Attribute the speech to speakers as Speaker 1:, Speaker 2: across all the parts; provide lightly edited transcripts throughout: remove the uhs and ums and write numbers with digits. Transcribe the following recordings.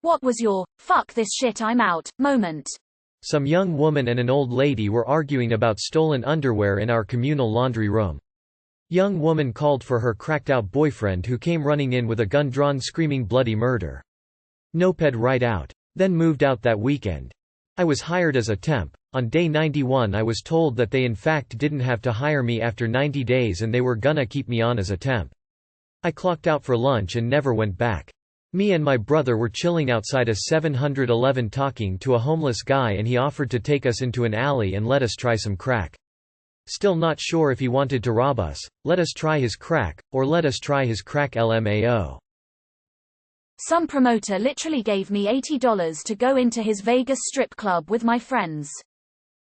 Speaker 1: What was your, fuck this shit I'm out, moment?
Speaker 2: Some young woman and an old lady were arguing about stolen underwear in our communal laundry room. Young woman called for her cracked-out boyfriend who came running in with a gun drawn screaming bloody murder. Noped right out. Then moved out that weekend. I was hired as a temp. On day 91 I was told that they in fact didn't have to hire me after 90 days and they were gonna keep me on as a temp. I clocked out for lunch and never went back. Me and my brother were chilling outside a 711 talking to a homeless guy and he offered to take us into an alley and let us try some crack. Still not sure if he wanted to rob us, let us try his crack, or let us try his crack LMAO.
Speaker 1: Some promoter literally gave me $80 to go into his Vegas strip club with my friends.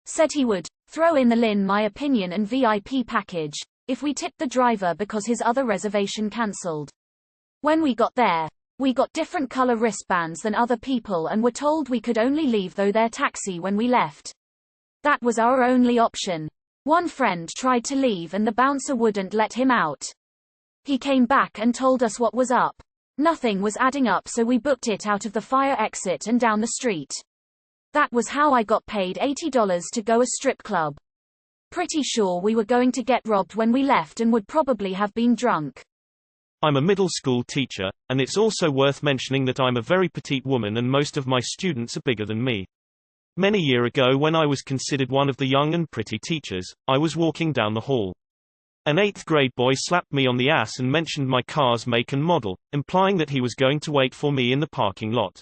Speaker 1: Said he would throw in the Lynn my opinion and VIP package if we tipped the driver because his other reservation cancelled. When we got there, we got different color wristbands than other people and were told we could only leave though their taxi when we left. That was our only option. One friend tried to leave and the bouncer wouldn't let him out. He came back and told us what was up. Nothing was adding up so we booked it out of the fire exit and down the street. That was how I got paid $80 to go a strip club. Pretty sure we were going to get robbed when we left and would probably have been drunk.
Speaker 3: I'm a middle school teacher, and it's also worth mentioning that I'm a very petite woman and most of my students are bigger than me. Many years ago when I was considered one of the young and pretty teachers, I was walking down the hall. An 8th grade boy slapped me on the ass and mentioned my car's make and model, implying that he was going to wait for me in the parking lot.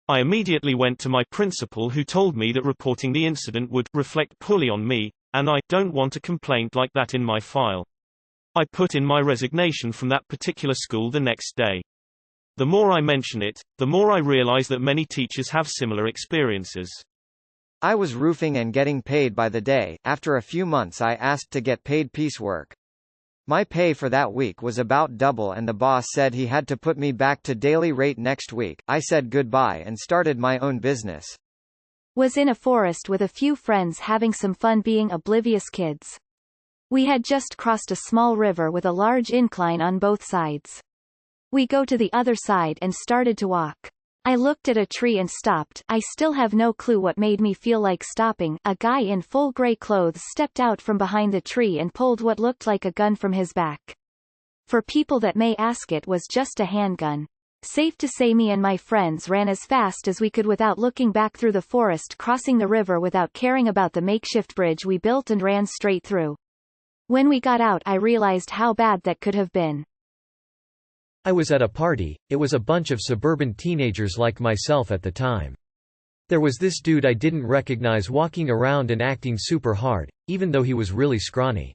Speaker 3: I immediately went to my principal who told me that reporting the incident would reflect poorly on me, and I don't want a complaint like that in my file. I put in my resignation from that particular school the next day. The more I mention it, the more I realize that many teachers have similar experiences.
Speaker 4: I was roofing and getting paid by the day. After a few months I asked to get paid piecework. My pay for that week was about double and the boss said he had to put me back to daily rate next week. I said goodbye and started my own business.
Speaker 5: Was in a forest with a few friends having some fun being oblivious kids. We had just crossed a small river with a large incline on both sides. We go to the other side and started to walk. I looked at a tree and stopped. I still have no clue what made me feel like stopping. A guy in full gray clothes stepped out from behind the tree and pulled what looked like a gun from his back. For people that may ask, it was just a handgun. Safe to say me and my friends ran as fast as we could without looking back through the forest, crossing the river without caring about the makeshift bridge we built and ran straight through. When we got out I realized how bad that could have been.
Speaker 2: I was at a party. It was a bunch of suburban teenagers like myself at the time. There was this dude I didn't recognize walking around and acting super hard, even though he was really scrawny.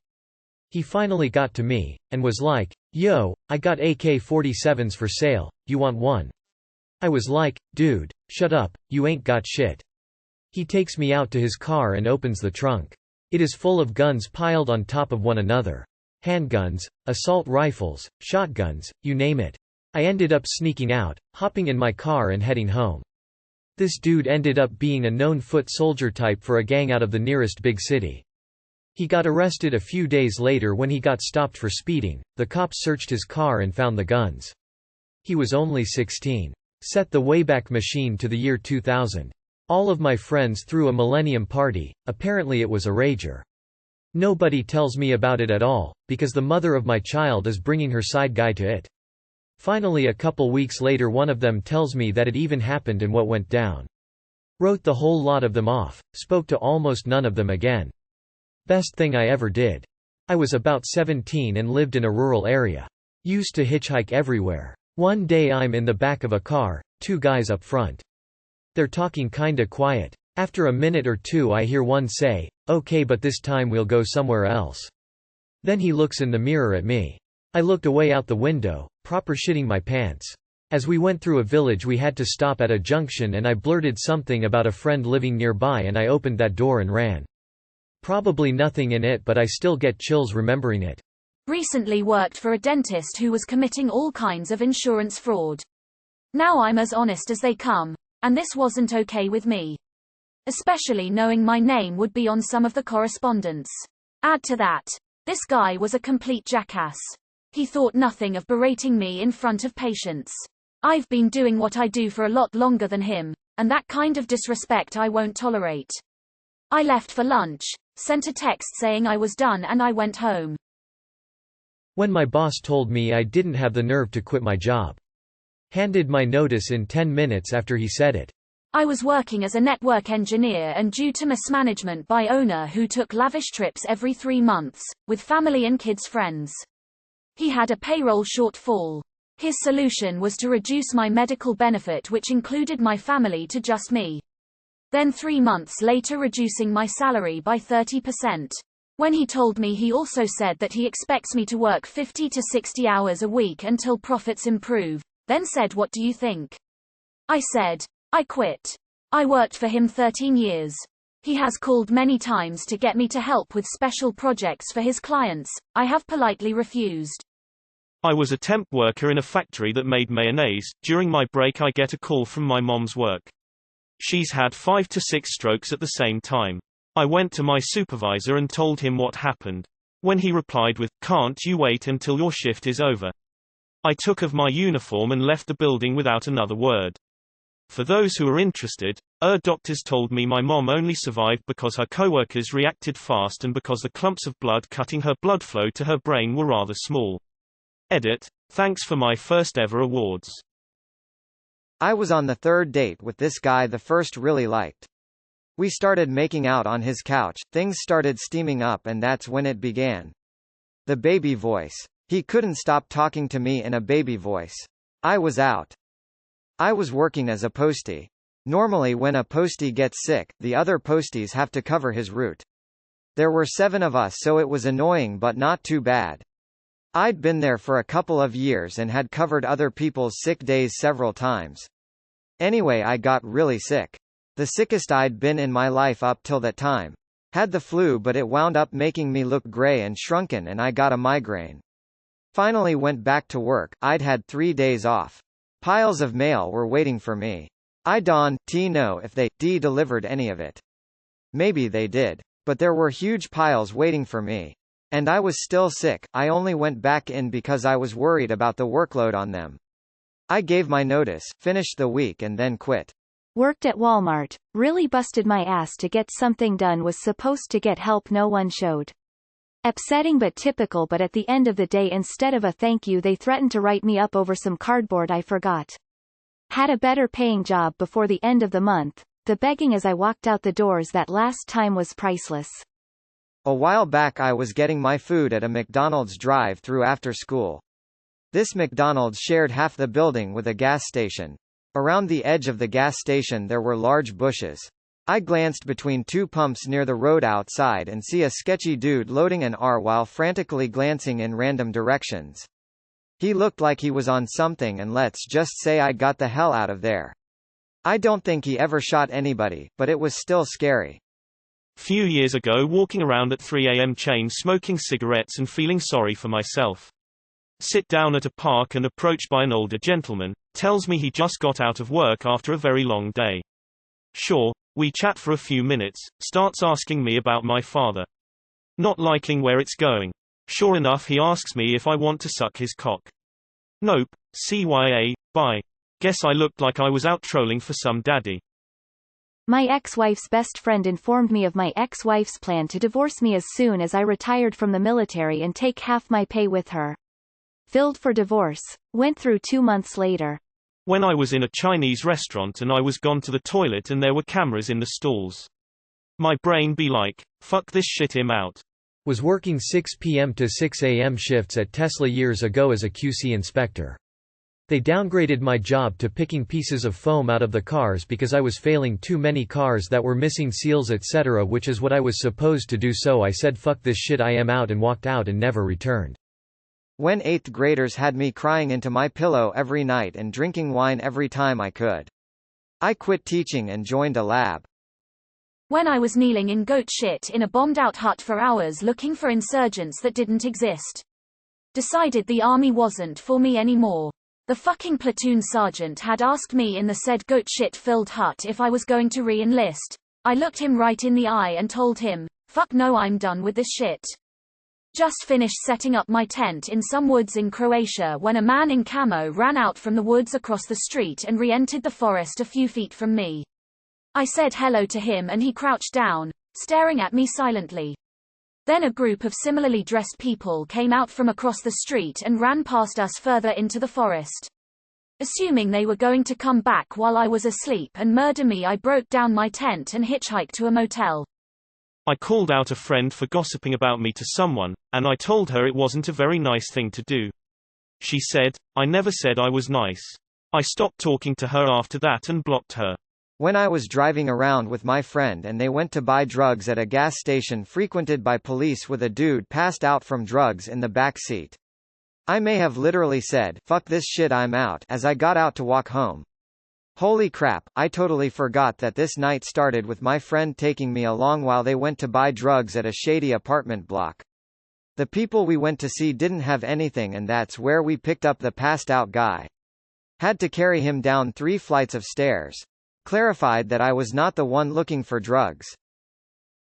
Speaker 2: He finally got to me, and was like, "Yo, I got AK-47s for sale, you want one?" I was like, "Dude, shut up, you ain't got shit." He takes me out to his car and opens the trunk. It is full of guns piled on top of one another. Handguns, assault rifles, shotguns, you name it. I ended up sneaking out, hopping in my car and heading home. This dude ended up being a known foot soldier type for a gang out of the nearest big city. He got arrested a few days later when he got stopped for speeding. The cops searched his car and found the guns. He was only 16. Set the Wayback Machine to the year 2000. All of my friends threw a millennium party. Apparently it was a rager. Nobody tells me about it at all, because the mother of my child is bringing her side guy to it. Finally a couple weeks later one of them tells me that it even happened and what went down. Wrote the whole lot of them off, spoke to almost none of them again. Best thing I ever did. I was about 17 and lived in a rural area. Used to hitchhike everywhere. One day I'm in the back of a car, two guys up front. They're talking kinda quiet. After a minute or two I hear one say, "Okay, but this time we'll go somewhere else." Then he looks in the mirror at me. I looked away out the window, proper shitting my pants. As we went through a village we had to stop at a junction and I blurted something about a friend living nearby and I opened that door and ran. Probably nothing in it but I still get chills remembering it.
Speaker 1: Recently worked for a dentist who was committing all kinds of insurance fraud. Now I'm as honest as they come. And this wasn't okay with me. Especially knowing my name would be on some of the correspondence. Add to that, this guy was a complete jackass. He thought nothing of berating me in front of patients. I've been doing what I do for a lot longer than him, and that kind of disrespect I won't tolerate. I left for lunch, sent a text saying I was done, and I went home.
Speaker 2: When my boss told me I didn't have the nerve to quit my job. Handed my notice in 10 minutes after he said it.
Speaker 1: I was working as a network engineer, and due to mismanagement by owner who took lavish trips every 3 months, with family and kids' friends, he had a payroll shortfall. His solution was to reduce my medical benefit, which included my family, to just me. Then 3 months later reducing my salary by 30%. When he told me, he also said that he expects me to work 50 to 60 hours a week until profits improve, then said, "What do you think?" I said, "I quit." I worked for him 13 years. He has called many times to get me to help with special projects for his clients. I have politely refused.
Speaker 3: I was a temp worker in a factory that made mayonnaise. During my break I get a call from my mom's work. She's had 5 to 6 strokes at the same time. I went to my supervisor and told him what happened. When he replied with, "Can't you wait until your shift is over?" I took off my uniform and left the building without another word. For those who are interested, doctors told me my mom only survived because her coworkers reacted fast and because the clumps of blood cutting her blood flow to her brain were rather small. Edit. Thanks for my first ever awards.
Speaker 4: I was on the 3rd date with this guy the first really liked. We started making out on his couch, things started steaming up, and that's when it began. The baby voice. He couldn't stop talking to me in a baby voice. I was out. I was working as a postie. Normally when a postie gets sick, the other posties have to cover his route. There were 7 of us, so it was annoying but not too bad. I'd been there for a couple of years and had covered other people's sick days several times. Anyway, I got really sick. The sickest I'd been in my life up till that time. Had the flu, but it wound up making me look gray and shrunken, and I got a migraine. Finally went back to work. I'd had 3 days off. Piles of mail were waiting for me. I don't know if they delivered any of it. Maybe they did. But there were huge piles waiting for me. And I was still sick. I only went back in because I was worried about the workload on them. I gave my notice, finished the week, and then quit.
Speaker 5: Worked at Walmart. Really busted my ass to get something done. Was supposed to get help, no one showed. Upsetting but typical, but at the end of the day, instead of a thank you, they threatened to write me up over some cardboard I forgot. Had a better paying job before the end of the month. The begging as I walked out the doors that last time was priceless.
Speaker 4: A while back I was getting my food at a McDonald's drive-thru after school. This McDonald's shared half the building with a gas station. Around the edge of the gas station there were large bushes. I glanced between 2 pumps near the road outside and see a sketchy dude loading an R while frantically glancing in random directions. He looked like he was on something, and let's just say I got the hell out of there. I don't think he ever shot anybody, but it was still scary.
Speaker 3: Few years ago, walking around at 3 a.m. chain smoking cigarettes and feeling sorry for myself. Sit down at a park and approached by an older gentleman, tells me he just got out of work after a very long day. Sure, we chat for a few minutes, starts asking me about my father. Not liking where it's going. Sure enough, he asks me if I want to suck his cock. Nope, CYA, bye. Guess I looked like I was out trolling for some daddy.
Speaker 5: My ex-wife's best friend informed me of my ex-wife's plan to divorce me as soon as I retired from the military and take half my pay with her. Filled for divorce. Went through 2 months later.
Speaker 3: When I was in a Chinese restaurant and I was gone to the toilet and there were cameras in the stalls. My brain be like, fuck this shit, him out.
Speaker 2: Was working 6 p.m. to 6 a.m. shifts at Tesla years ago as a QC inspector. They downgraded my job to picking pieces of foam out of the cars because I was failing too many cars that were missing seals etc., which is what I was supposed to do, so I said fuck this shit, I am out, and walked out and never returned.
Speaker 4: When 8th graders had me crying into my pillow every night and drinking wine every time I could. I quit teaching and joined a lab.
Speaker 1: When I was kneeling in goat shit in a bombed-out hut for hours looking for insurgents that didn't exist. Decided the army wasn't for me anymore. The fucking platoon sergeant had asked me in the said goat shit-filled hut if I was going to re-enlist. I looked him right in the eye and told him, fuck no, I'm done with this shit. Just finished setting up my tent in some woods in Croatia when a man in camo ran out from the woods across the street and re-entered the forest a few feet from me. I said hello to him and he crouched down, staring at me silently. Then a group of similarly dressed people came out from across the street and ran past us further into the forest. Assuming they were going to come back while I was asleep and murder me, I broke down my tent and hitchhiked to a motel.
Speaker 3: I called out a friend for gossiping about me to someone, and I told her it wasn't a very nice thing to do. She said, "I never said I was nice." I stopped talking to her after that and blocked her.
Speaker 4: When I was driving around with my friend and they went to buy drugs at a gas station frequented by police with a dude passed out from drugs in the back seat. I may have literally said, "Fuck this shit, I'm out," as I got out to walk home. Holy crap, I totally forgot that this night started with my friend taking me along while they went to buy drugs at a shady apartment block. The people we went to see didn't have anything and that's where we picked up the passed out guy. Had to carry him down 3 flights of stairs. Clarified that I was not the one looking for drugs.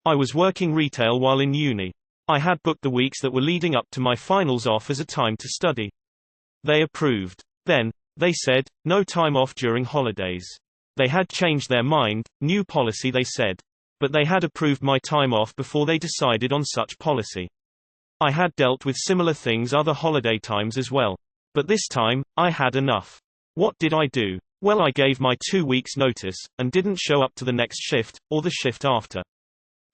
Speaker 3: I was working retail while in uni. I had booked the weeks that were leading up to my finals off as a time to study. They approved. Then, they said, no time off during holidays. They had changed their mind, new policy they said. But they had approved my time off before they decided on such policy. I had dealt with similar things other holiday times as well. But this time, I had enough. What did I do? Well, I gave my 2 weeks notice, and didn't show up to the next shift, or the shift after.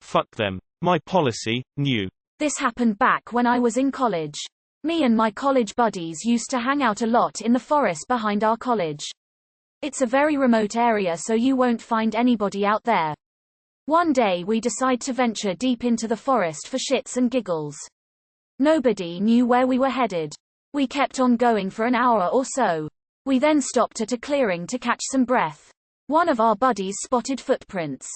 Speaker 3: Fuck them. My policy, new.
Speaker 1: This happened back when I was in college. Me and my college buddies used to hang out a lot in the forest behind our college. It's a very remote area, so you won't find anybody out there. One day we decide to venture deep into the forest for shits and giggles. Nobody knew where we were headed. We kept on going for an hour or so. We then stopped at a clearing to catch some breath. One of our buddies spotted footprints.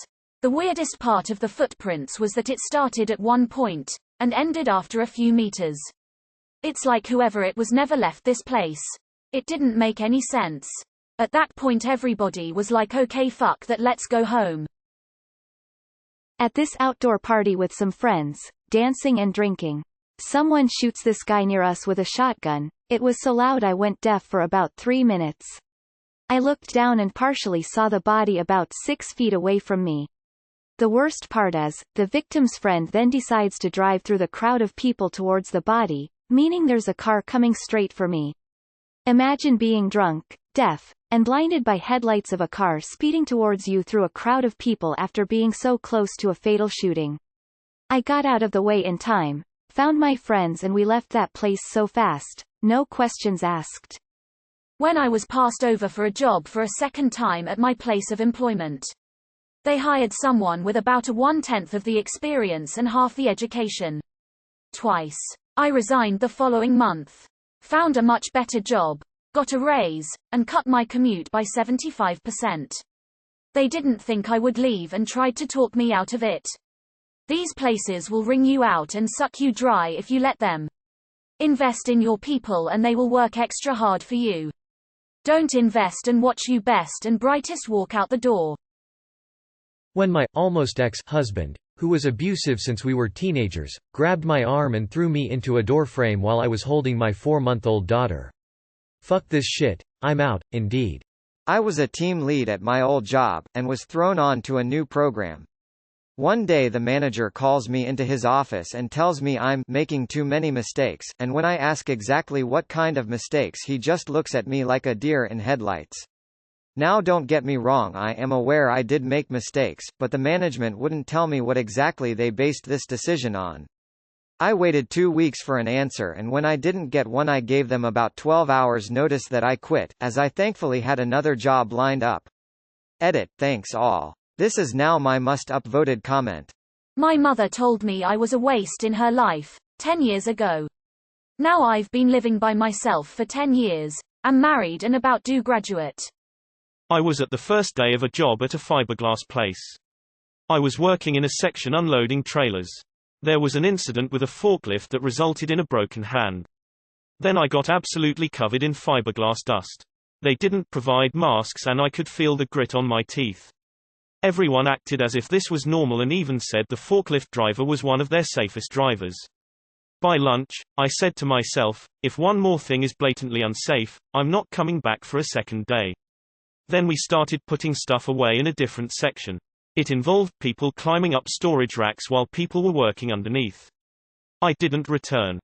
Speaker 1: The weirdest part of the footprints was that it started at one point, and ended after a few meters. It's like whoever it was never left this place. It didn't make any sense. At that point everybody was like, okay, fuck that, let's go home.
Speaker 5: At this outdoor party with some friends, dancing and drinking. Someone shoots this guy near us with a shotgun. It was so loud I went deaf for about 3 minutes. I looked down and partially saw the body about 6 feet away from me. The worst part is, the victim's friend then decides to drive through the crowd of people towards the body, meaning there's a car coming straight for me. Imagine being drunk, deaf, and blinded by headlights of a car speeding towards you through a crowd of people after being so close to a fatal shooting. I got out of the way in time, found my friends, and we left that place so fast, no questions asked.
Speaker 1: When I was passed over for a job for a second time at my place of employment. They hired someone with about a 1/10 of the experience and half the education. Twice. I resigned the following month. Found a much better job, got a raise, and cut my commute by 75%. They didn't think I would leave and tried to talk me out of it. These places will wring you out and suck you dry if you let them. Invest in your people and they will work extra hard for you. Don't invest and watch you best and brightest walk out the door.
Speaker 2: When my almost ex-husband, who was abusive since we were teenagers, grabbed my arm and threw me into a door frame while I was holding my 4-month-old daughter. Fuck this shit, I'm out, indeed.
Speaker 4: I was a team lead at my old job, and was thrown on to a new program. One day the manager calls me into his office and tells me I'm making too many mistakes, and when I ask exactly what kind of mistakes, he just looks at me like a deer in headlights. Now don't get me wrong, I am aware I did make mistakes, but the management wouldn't tell me what exactly they based this decision on. I waited 2 weeks for an answer, and when I didn't get one I gave them about 12 hours notice that I quit, as I thankfully had another job lined up. Edit, thanks all. This is now my must upvoted comment.
Speaker 1: My mother told me I was a waste in her life, 10 years ago. Now I've been living by myself for 10 years, am married and about to graduate.
Speaker 3: I was at the first day of a job at a fiberglass place. I was working in a section unloading trailers. There was an incident with a forklift that resulted in a broken hand. Then I got absolutely covered in fiberglass dust. They didn't provide masks and I could feel the grit on my teeth. Everyone acted as if this was normal and even said the forklift driver was one of their safest drivers. By lunch, I said to myself, if one more thing is blatantly unsafe, I'm not coming back for a second day. Then we started putting stuff away in a different section. It involved people climbing up storage racks while people were working underneath. I didn't return.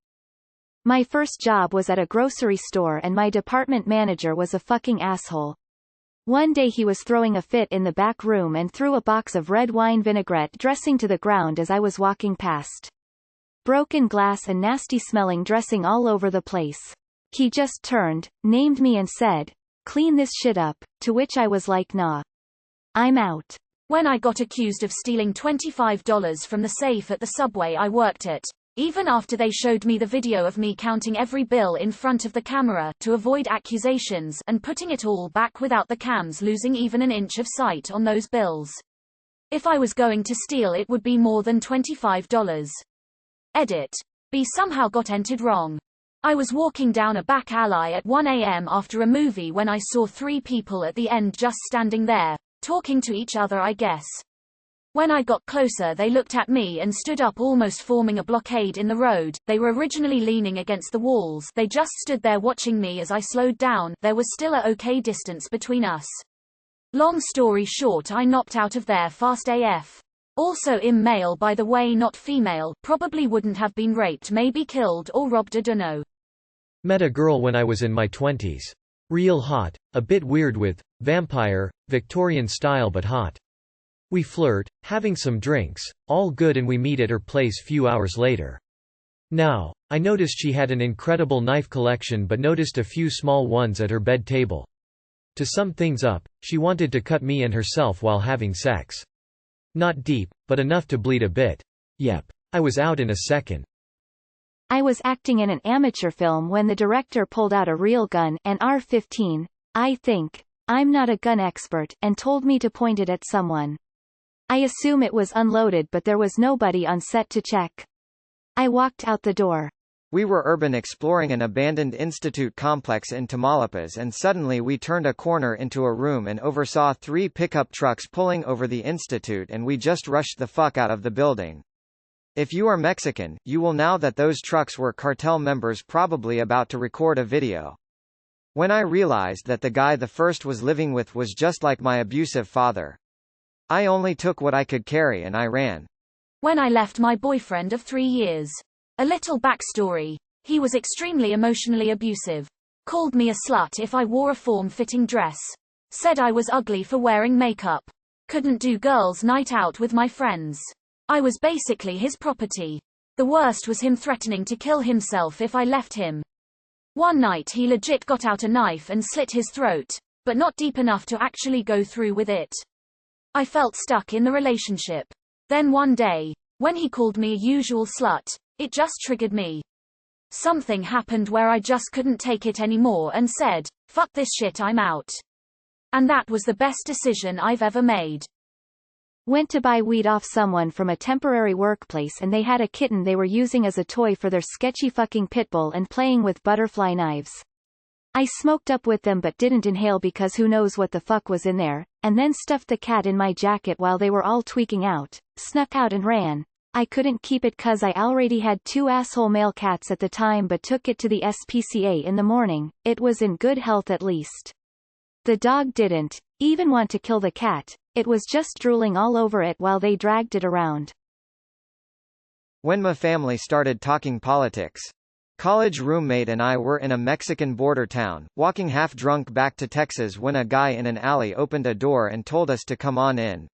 Speaker 5: My first job was at a grocery store and my department manager was a fucking asshole. One day he was throwing a fit in the back room and threw a box of red wine vinaigrette dressing to the ground as I was walking past. Broken glass and nasty smelling dressing all over the place. He just turned, named me and said, "Clean this shit up," to which I was like, "Nah. I'm out."
Speaker 1: When I got accused of stealing $25 from the safe at the Subway I worked at, even after they showed me the video of me counting every bill in front of the camera to avoid accusations and putting it all back without the cams losing even an inch of sight on those bills. If I was going to steal, it would be more than $25. Edit. B somehow got entered wrong. I was walking down a back alley at 1 a.m. after a movie when I saw 3 people at the end just standing there, talking to each other, I guess. When I got closer, they looked at me and stood up, almost forming a blockade in the road. They were originally leaning against the walls. They just stood there watching me as I slowed down. There was still a okay distance between us. Long story short, I knocked out of there fast AF. Also male, by the way, not female. Probably wouldn't have been raped, maybe killed or robbed, I dunno.
Speaker 2: Met a girl when I was in my 20s. Real hot, a bit weird with, vampire, Victorian style but hot. We flirt, having some drinks, all good, and we meet at her place few hours later. Now, I noticed she had an incredible knife collection but noticed a few small ones at her bed table. To sum things up, she wanted to cut me and herself while having sex. Not deep, but enough to bleed a bit. Yep. I was out in a second.
Speaker 5: I was acting in an amateur film when the director pulled out a real gun, an AR-15, I think. I'm not a gun expert, and told me to point it at someone. I assume it was unloaded, but there was nobody on set to check. I walked out the door.
Speaker 4: We were urban exploring an abandoned institute complex in Tamaulipas, and suddenly we turned a corner into a room and oversaw 3 pickup trucks pulling over the institute, and we just rushed the fuck out of the building. If you are Mexican, you will know that those trucks were cartel members probably about to record a video. When I realized that the guy the first was living with was just like my abusive father, I only took what I could carry and I ran.
Speaker 1: When I left my boyfriend of 3 years. A little backstory. He was extremely emotionally abusive. Called me a slut if I wore a form-fitting dress. Said I was ugly for wearing makeup. Couldn't do girls' night out with my friends. I was basically his property. The worst was him threatening to kill himself if I left him. One night he legit got out a knife and slit his throat, but not deep enough to actually go through with it. I felt stuck in the relationship. Then one day, when he called me a usual slut, it just triggered me. Something happened where I just couldn't take it anymore and said, "Fuck this shit, I'm out." And that was the best decision I've ever made.
Speaker 5: Went to buy weed off someone from a temporary workplace and they had a kitten they were using as a toy for their sketchy fucking pitbull and playing with butterfly knives. I smoked up with them but didn't inhale because who knows what the fuck was in there, and then stuffed the cat in my jacket while they were all tweaking out, snuck out and ran. I couldn't keep it cause I already had 2 asshole male cats at the time but took it to the SPCA in the morning. It was in good health at least. The dog didn't even want to kill the cat, it was just drooling all over it while they dragged it around.
Speaker 4: When my family started talking politics. College roommate and I were in a Mexican border town, walking half-drunk back to Texas when a guy in an alley opened a door and told us to come on in.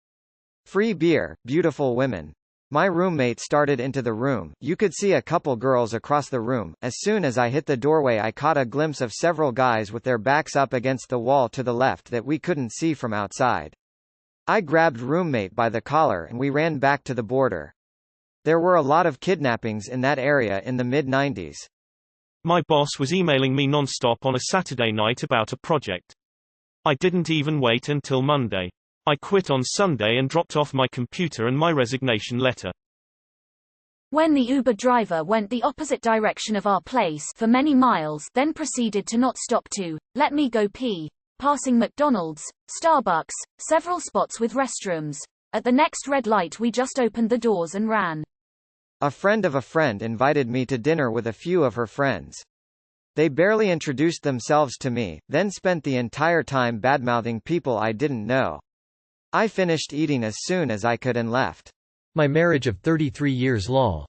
Speaker 4: Free beer, beautiful women. My roommate started into the room. You could see a couple girls across the room. As soon as I hit the doorway, I caught a glimpse of several guys with their backs up against the wall to the left that we couldn't see from outside. I grabbed roommate by the collar and we ran back to the border. There were a lot of kidnappings in that area in the mid-90s.
Speaker 3: My boss was emailing me non-stop on a Saturday night about a project. I didn't even wait until Monday. I quit on Sunday and dropped off my computer and my resignation letter.
Speaker 1: When the Uber driver went the opposite direction of our place for many miles, then proceeded to not stop to let me go pee, passing McDonald's, Starbucks, several spots with restrooms. At the next red light we just opened the doors and ran.
Speaker 4: A friend of a friend invited me to dinner with a few of her friends. They barely introduced themselves to me, then spent the entire time badmouthing people I didn't know. I finished eating as soon as I could and left.
Speaker 2: My marriage of 33 years lol.